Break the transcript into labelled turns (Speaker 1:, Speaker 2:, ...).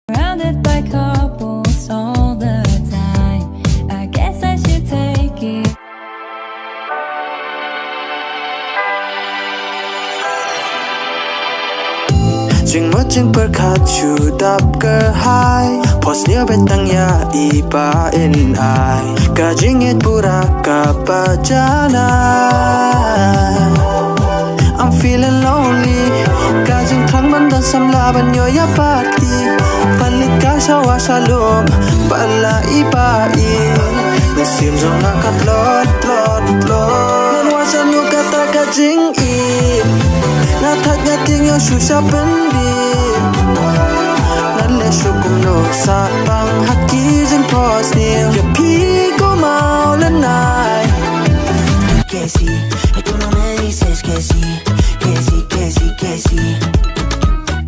Speaker 1: Surrounded by couples all the time. I guess I should take it.
Speaker 2: jimgmut jipyrkhat chu dap kyrhai pos nia betang ya ipa in ai ka jingit pura ka pajana. I'm feeling lonely ka jing thang man dan samla ban yo ya party palit ka shawa shalom pala ipa I nasim jong na kat lot nan wa chanu kata ka jing I na that nga ting yo shu sha ban bi nan le shu kum no sa bang hat ki jin pos ni ya pi ko mau lan nai ke si